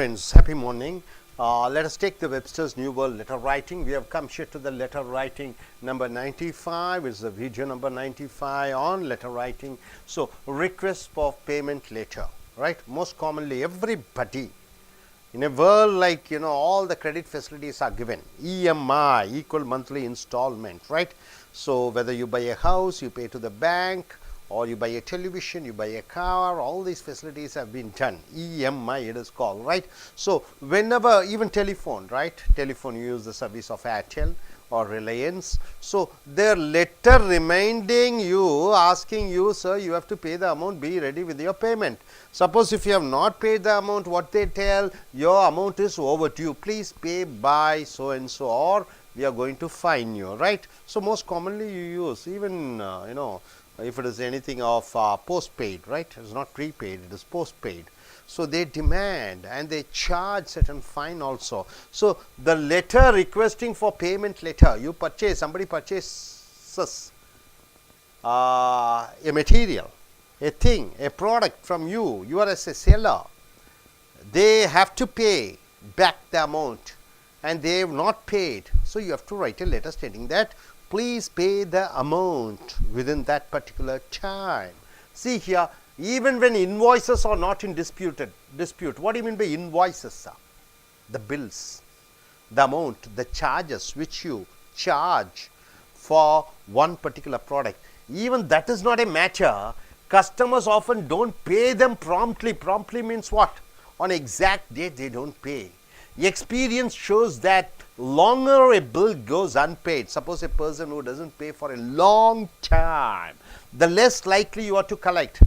friends, happy morning. Let us take the Webster's New World letter writing. We have come here to the letter writing number 95. It's the video number 95 on letter writing. So, request for payment letter, right? Most commonly, everybody in a world like, all the credit facilities are given. EMI, equal monthly installment, right? So, whether you buy a house, you pay to the bank, or you buy a television, you buy a car, all these facilities have been done. EMI it is called, right? So, whenever, even telephone, right? Telephone, you use the service of Airtel or Reliance. So, their letter reminding you, asking you, sir, you have to pay the amount, be ready with your payment. Suppose if you have not paid the amount, what they tell, your amount is overdue, please pay by so and so, or we are going to fine you, right? So, most commonly you use, even, if it is anything of postpaid, right? It is not prepaid, it is postpaid. So, they demand and they charge certain fine also. So, the letter requesting for payment letter, you purchase, somebody purchases a material, a thing, a product from you, you are as a seller, they have to pay back the amount and they have not paid. So, you have to write a letter stating that please pay the amount within that particular time. See here, even when invoices are not in dispute, what do you mean by invoices, sir? The bills, the amount, the charges which you charge for one particular product. Even that is not a matter. Customers often don't pay them promptly. Promptly means what? On exact date they don't pay. Experience shows that longer a bill goes unpaid, suppose a person who doesn't pay for a long time, the less likely you are to collect.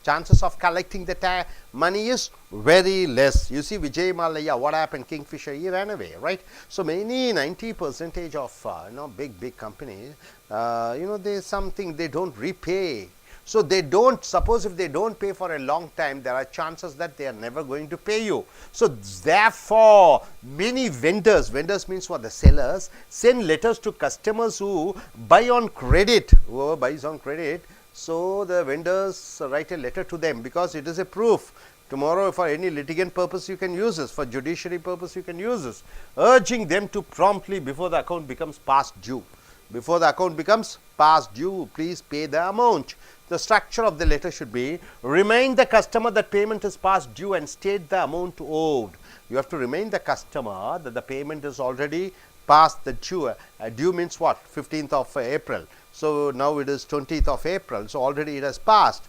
Chances of collecting the money is very less. You see Vijay Mallya, what happened? Kingfisher, he ran away, right? So, many 90% of big companies, there's something they don't repay. So, they don't, suppose if they don't pay for a long time, there are chances that they are never going to pay you. So, therefore, many vendors means what? The sellers send letters to customers who buy on credit, whoever buys on credit. So, the vendors write a letter to them because it is a proof. Tomorrow, for any litigant purpose, you can use this. For judiciary purpose, you can use this. Urging them to promptly, before the account becomes past due. Before the account becomes past due, please pay the amount. The structure of the letter should be, remind the customer that payment is past due and state the amount owed. You have to remind the customer that the payment is already past the due. Due means what? 15th of April. So, now it is 20th of April. So, already it has passed.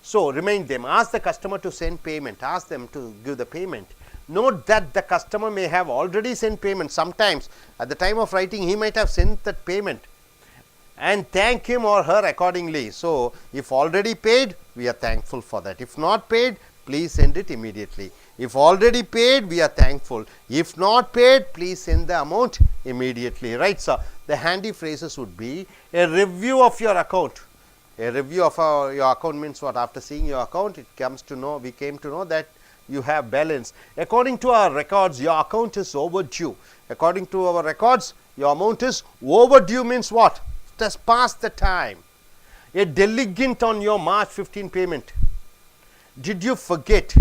So, remind them, ask the customer to send payment, ask them to give the payment. Note that the customer may have already sent payment. Sometimes at the time of writing he might have sent that payment, and thank him or her accordingly. So, if already paid, we are thankful for that. If not paid, please send it immediately. If already paid, we are thankful. If not paid, please send the amount immediately, right? So, the handy phrases would be a review of your account. A review of your account means what? After seeing your account, we came to know that you have balance. According to our records, your account is overdue. According to our records, your amount is overdue means what? It has passed the time. A delinquent on your March 15 payment. Did you forget?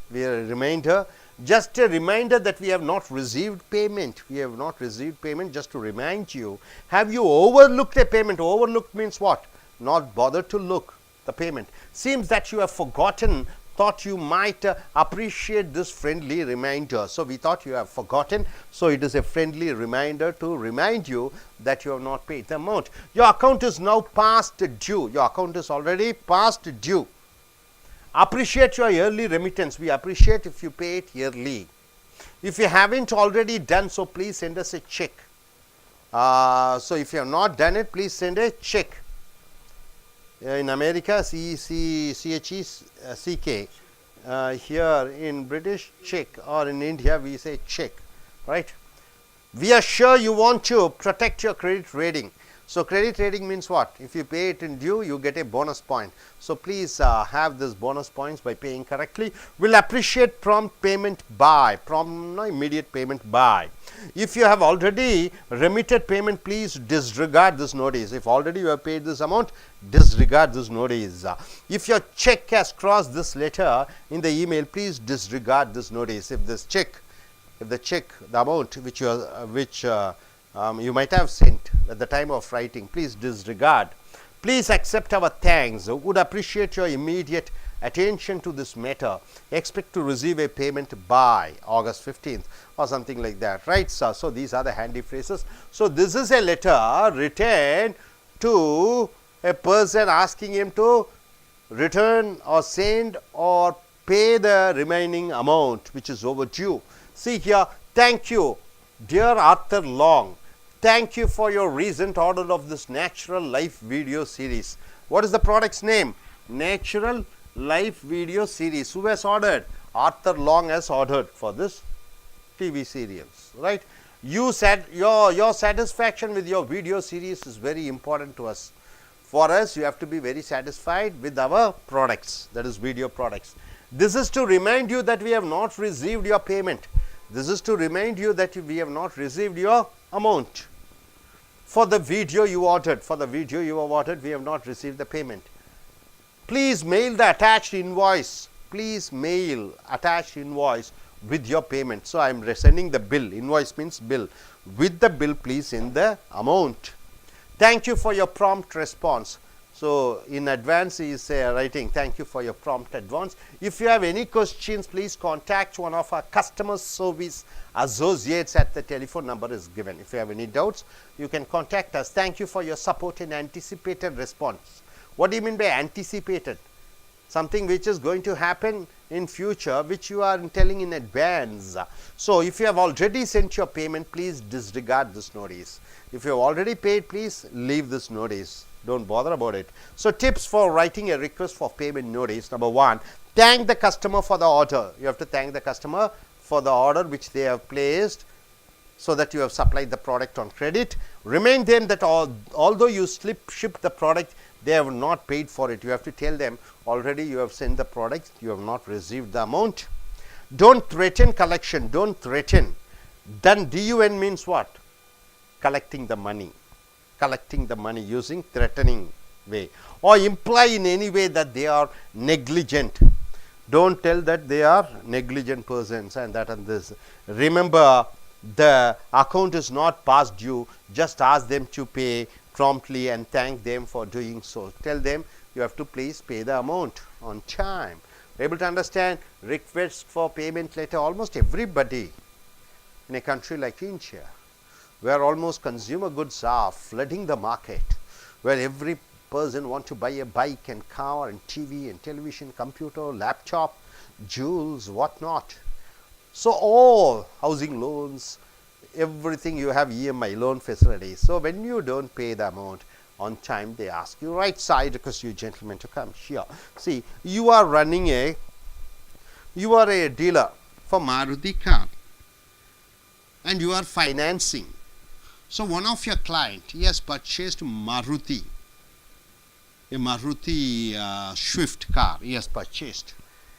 We are a reminder. Just a reminder that we have not received payment. We have not received payment, just to remind you. Have you overlooked a payment? Overlooked means what? Not bothered to look the payment. Seems that you have forgotten. Thought you might appreciate this friendly reminder. So, we thought you have forgotten. So, it is a friendly reminder to remind you that you have not paid the amount. Your account is now past due. Your account is already past due. Appreciate your yearly remittance. We appreciate if you pay it yearly. If you haven't already done so, please send us a check. So, if you have not done it, please send a check. In America, CHECK. Here in British, check, or in India, we say check, right? We are sure you want to protect your credit rating. So, credit rating means what? If you pay it in due, you get a bonus point. So, please have this bonus points by paying correctly. We'll appreciate prompt payment by, immediate payment by. If you have already remitted payment, please disregard this notice. If already you have paid this amount, disregard this notice. If your check has crossed this letter in the email, please disregard this notice. If this check, the amount which you might have sent at the time of writing, please disregard. Please accept our thanks. Would appreciate your immediate attention to this matter. Expect to receive a payment by August 15th or something like that, right, sir? So these are the handy phrases. So this is a letter written to a person asking him to return or send or pay the remaining amount which is overdue. See here, thank you, dear Arthur Long. Thank you for your recent order of this Natural Life video series. What is the product's name? Natural Life video series. Who has ordered? Arthur Long has ordered for this TV serials, right? You said your satisfaction with your video series is very important to us. For us, you have to be very satisfied with our products, that is video products. This is to remind you that we have not received your payment. This is to remind you that we have not received your amount. For the video you ordered, we have not received the payment. Please mail the attached invoice. Please mail attached invoice with your payment. So I am sending the bill. Invoice means bill. With the bill, please send the amount. Thank you for your prompt response. So in advance he is writing, thank you for your prompt advance. If you have any questions, please contact one of our customer service associates at the telephone number is given. If you have any doubts, you can contact us. Thank you for your support and anticipated response. What do you mean by anticipated? Something which is going to happen in future, which you are telling in advance. So if you have already sent your payment, please disregard this notice. If you have already paid, please leave this notice. Don't bother about it. So tips for writing a request for payment notice. Number 1, thank the customer for the order. You have to thank the customer for the order which they have placed, so that you have supplied the product on credit. Remind them that although you shipped the product, they have not paid for it. You have to tell them already you have sent the product, you have not received the amount. Don't threaten collection. Don't threaten. Then DUN means what? Collecting the money. Collecting the money using threatening way, or imply in any way that they are negligent. Don't tell that they are negligent persons and that and this. Remember, the account is not past due. Just ask them to pay promptly and thank them for doing so. Tell them you have to please pay the amount on time. Able to understand? Request for payment letter. Almost everybody in a country like India, where almost consumer goods are flooding the market, where every person wants to buy a bike and car and TV and television, computer, laptop, jewels, whatnot. So all housing loans, everything you have EMI loan facilities. So when you don't pay the amount on time, they ask you, right side, request you gentlemen to come here. See, you are a dealer for Maruti car and you are financing. So one of your client, he has purchased Maruti, a Maruti Swift car he has purchased.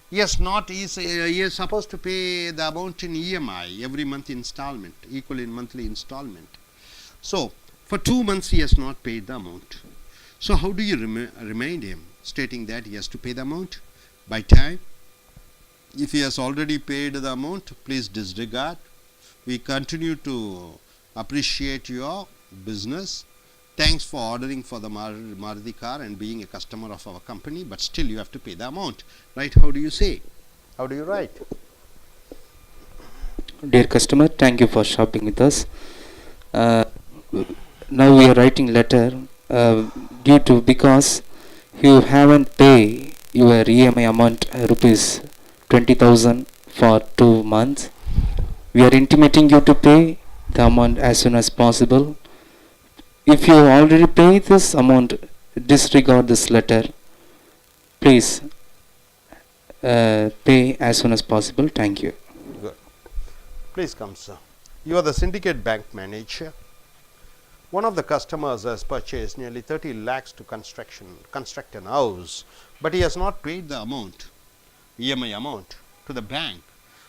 He is supposed to pay the amount in EMI every month installment, equal in monthly installment. So for 2 months he has not paid the amount. So how do you remind him, stating that he has to pay the amount by time? If he has already paid the amount, please disregard. We continue to appreciate your business. Thanks for ordering for the Maruti car and being a customer of our company, but still you have to pay the amount, right? How do you say? How do you write? Dear customer, thank you for shopping with us. Now we are writing letter because you haven't paid your EMI amount rupees 20,000 for 2 months. We are intimating you to pay the amount as soon as possible. If you already paid this amount, disregard this letter. Please pay as soon as possible. Thank you. Good. Please come, sir. You are the syndicate bank manager. One of the customers has purchased nearly 30 lakhs to construct an house, but he has not paid the amount, EMI amount, to the bank.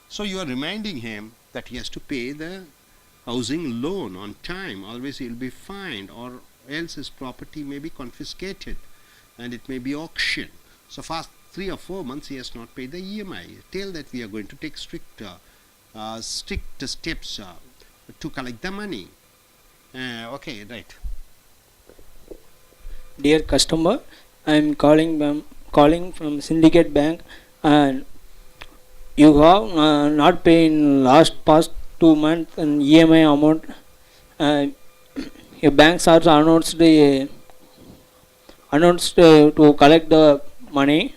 So you are reminding him that he has to pay the housing loan on time, always he will be fined, or else his property may be confiscated and it may be auctioned. So for 3 or 4 months he has not paid the EMI. Tell that we are going to take strict steps to collect the money. Okay, right. Dear customer, I am calling from Syndicate Bank, and you have not paid in past 2 months an EMI amount. Your banks also announced to collect the money.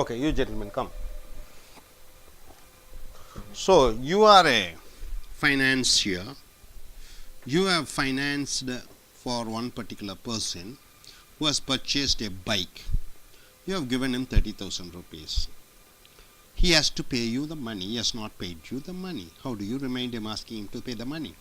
Okay, you gentlemen come. So you are a financier. You have financed for one particular person who has purchased a bike. You have given him 30,000 rupees. He has to pay you the money. He has not paid you the money. How do you remind him asking him to pay the money?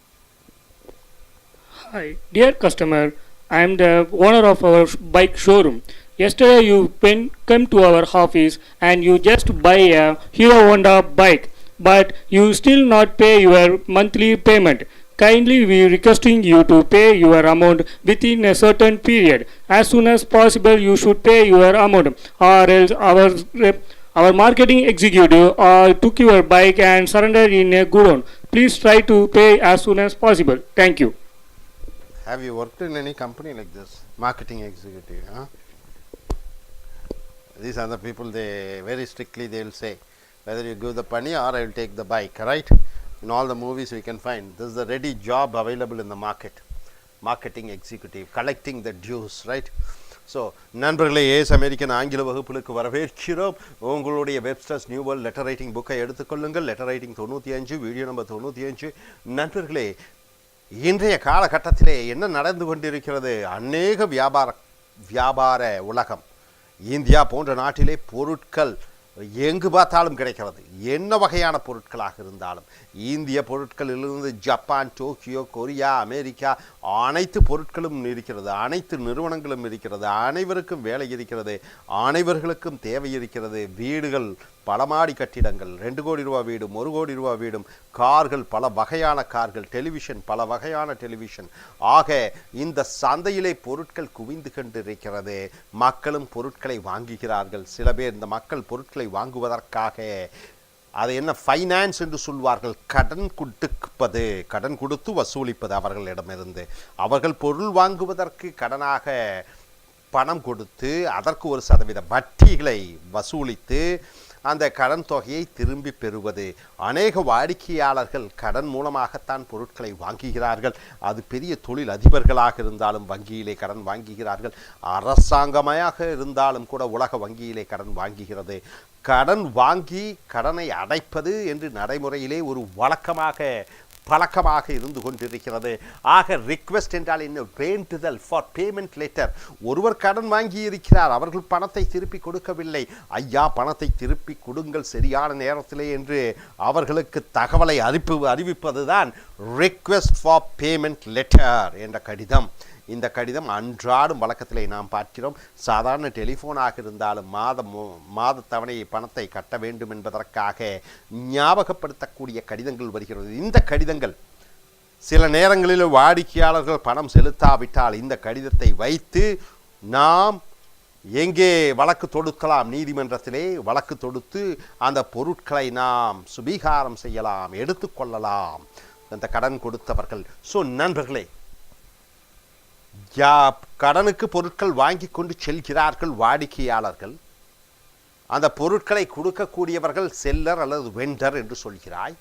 Hi, dear customer, I am the owner of our bike showroom. Yesterday you came to our office and you just buy a Hero Honda bike, but you still not pay your monthly payment. Kindly we requesting you to pay your amount within a certain period. As soon as possible you should pay your amount, or else our marketing executive took your bike and surrendered in a godown. Please try to pay as soon as possible. Thank you. Have you worked in any company like this? Marketing executive, huh? These are the people, they very strictly they will say whether you give the money or I will take the bike, right? In all the movies we can find this is the ready job available in the market. Marketing executive, collecting the dues, right? So நண்பர்களே, ace American ஆங்கில வகுப்புகளுக்கு வரவேற்கிறோம். உங்களுடைய Webster's new world letter writing புக்கை எடுத்துக்கொள்ளுங்கள். Letter writing 95, video number 95. நண்பர்களே, இன்றைய காலகட்டத்திலே என்ன நடந்து கொண்டிருக்கிறது? அநேக வியாபார உலகம், இந்தியா போன்ற நாட்டிலே பொருட்கள் எங்கு பார்த்தாலும் கிடைக்கிறது. என்ன வகையான பொருட்களாக இருந்தாலும், இந்திய பொருட்களிலிருந்து ஜப்பான், டோக்கியோ, கொரியா, அமெரிக்கா, அனைத்து பொருட்களும் இருக்கிறது. அனைத்து நிறுவனங்களும் இருக்கிறது. அனைவருக்கும் வேலை இருக்கிறது. அனைவர்களுக்கும் தேவை இருக்கிறது. வீடுகள், பல மாடி கட்டிடங்கள், 2 கோடி ரூபா வீடும், 1 கோடி ரூபா வீடும், கார்கள், பல வகையான கார்கள், டெலிவிஷன், பல வகையான டெலிவிஷன். ஆக இந்த சந்தையிலே பொருட்கள் குவிந்து கொண்டிருக்கிறது. மக்களும் பொருட்களை வாங்குகிறார்கள். சில பேர் இந்த மக்கள் பொருட்களை வாங்குவதற்காக அதை என்ன ஃபைனான்ஸ் என்று சொல்வார்கள், கடன் கொடுப்பது, கடன் கொடுத்து வசூலிப்பது அவர்களிடமிருந்து. அவர்கள் பொருள் வாங்குவதற்கு கடனாக பணம் கொடுத்து அதற்கு ஒரு சதவீத வட்டிகளை வசூலித்து அந்த கடன் தொகையை திரும்பி பெறுவது. அநேக வாடிக்கையாளர்கள் கடன் மூலமாகத்தான் பொருட்களை வாங்குகிறார்கள். அது பெரிய தொழில் அதிபர்களாக இருந்தாலும் வங்கியிலே கடன் வாங்குகிறார்கள். அரசாங்கமாக இருந்தாலும் கூட உலக வங்கியிலே கடன் வாங்குகிறது. கடன் வாங்கி கடனை அடைப்பது என்று நடைமுறையிலே ஒரு பழக்கமாக இருந்து கொண்டிருக்கிறது. ஆக ரிக்வெஸ்ட் என்றால் என்ன? வேண்டுதல், ஃபார் பேமெண்ட் லெட்டர். ஒருவர் கடன் வாங்கி இருக்கிறார், அவர்கள் பணத்தை திருப்பி கொடுக்கவில்லை. ஐயா, பணத்தை திருப்பி கொடுங்கள் சரியான நேரத்திலே என்று அவர்களுக்கு தகவலை அறிவிப்பதுதான் ரிக்வெஸ்ட் ஃபார் பேமெண்ட் லெட்டர் என்ற கடிதம். இந்த கடிதம் அன்றாடும் வழக்கத்திலே நாம் பார்க்கிறோம். சாதாரண டெலிஃபோனாக இருந்தாலும் மாத தவணை பணத்தை கட்ட வேண்டும் என்பதற்காக ஞாபகப்படுத்தக்கூடிய கடிதங்கள் வருகிறது. இந்த கடிதங்கள் சில நேரங்களில் வாடிக்கையாளர்கள் பணம் செலுத்தாவிட்டால் இந்த கடிதத்தை வைத்து நாம் எங்கே வழக்கு தொடுக்கலாம்? நீதிமன்றத்திலே வழக்கு தொடுத்து அந்த பொருட்களை நாம் சுபீகாரம் செய்யலாம், எடுத்துக்கொள்ளலாம் அந்த கடன் கொடுத்தவர்கள். ஸோ நண்பர்களே, கடனுக்கு பொருட்கள் வாங்கி கொண்டு செல்கிறார்கள் வாடிக்கையாளர்கள். அந்த பொருட்களை கொடுக்கக்கூடியவர்கள் செல்லர் அல்லது வெண்டர் என்று சொல்கிறாய்.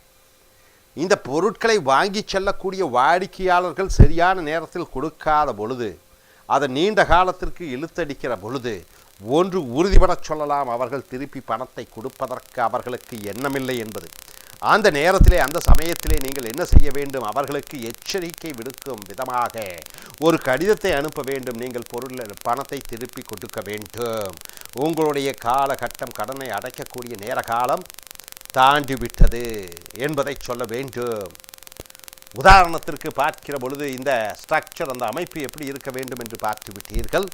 இந்த பொருட்களை வாங்கி செல்லக்கூடிய வாடிக்கையாளர்கள் சரியான நேரத்தில் கொடுக்காத பொழுது, அதை நீண்ட காலத்திற்கு இழுத்தடிக்கிற பொழுது, ஒன்று உறுதிபட சொல்லலாம், அவர்கள் திருப்பி பணத்தை கொடுப்பதற்கு அவர்களுக்கு எண்ணமில்லை என்பது. அந்த நேரத்திலே, அந்த சமயத்திலே நீங்கள் என்ன செய்ய வேண்டும்? அவர்களுக்கு எச்சரிக்கை விடுக்கும் விதமாக ஒரு கடிதத்தை அனுப்ப வேண்டும். நீங்கள் பணத்தை திருப்பி கொடுக்க வேண்டும். உங்களுடைய காலகட்டம், கடனை அடைக்கக்கூடிய நேர காலம் தாண்டிவிட்டது என்பதை சொல்ல வேண்டும். உதாரணத்திற்கு பார்க்கிற பொழுது இந்த ஸ்ட்ரக்சர், அந்த அமைப்பு எப்படி இருக்க வேண்டும் என்று பார்த்து விட்டீர்கள்.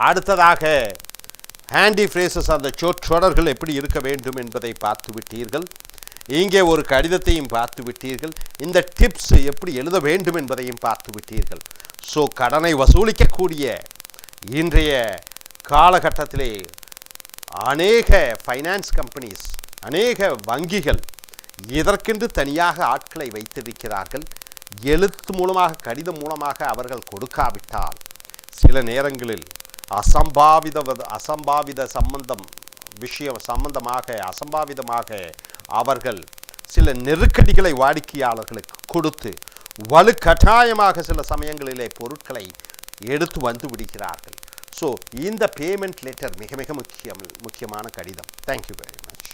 அடுத்ததாக ஹேண்டி ஃப்ரேசஸ் அந்த சொற்றொடர்கள் எப்படி இருக்க வேண்டும் என்பதை பார்த்து விட்டீர்கள். இங்கே ஒரு கடிதத்தையும் பார்த்து விட்டீர்கள். இந்த டிப்ஸ் எப்படி எழுத வேண்டும் என்பதையும் பார்த்து விட்டீர்கள். ஸோ கடனை வசூலிக்கக்கூடிய இன்றைய காலகட்டத்திலே அநேக ஃபைனான்ஸ் கம்பெனிஸ், அநேக வங்கிகள் இதற்கென்று தனியாக ஆட்களை வைத்திருக்கிறார்கள். எழுத்து மூலமாக, கடிதம் மூலமாக அவர்கள் கொடுக்காவிட்டால் சில நேரங்களில் அசம்பாவித சம்பந்தமாக அவர்கள் சில நெருக்கடிகளை வாடிக்கையாளர்களுக்கு கொடுத்து வலுக்கட்டாயமாக சில சமயங்களிலே பொருட்களை எடுத்து வந்து விடுகிறார்கள். ஸோ இந்த பேமெண்ட் லெட்டர் மிக மிக முக்கியமான கடிதம். Thank you very much.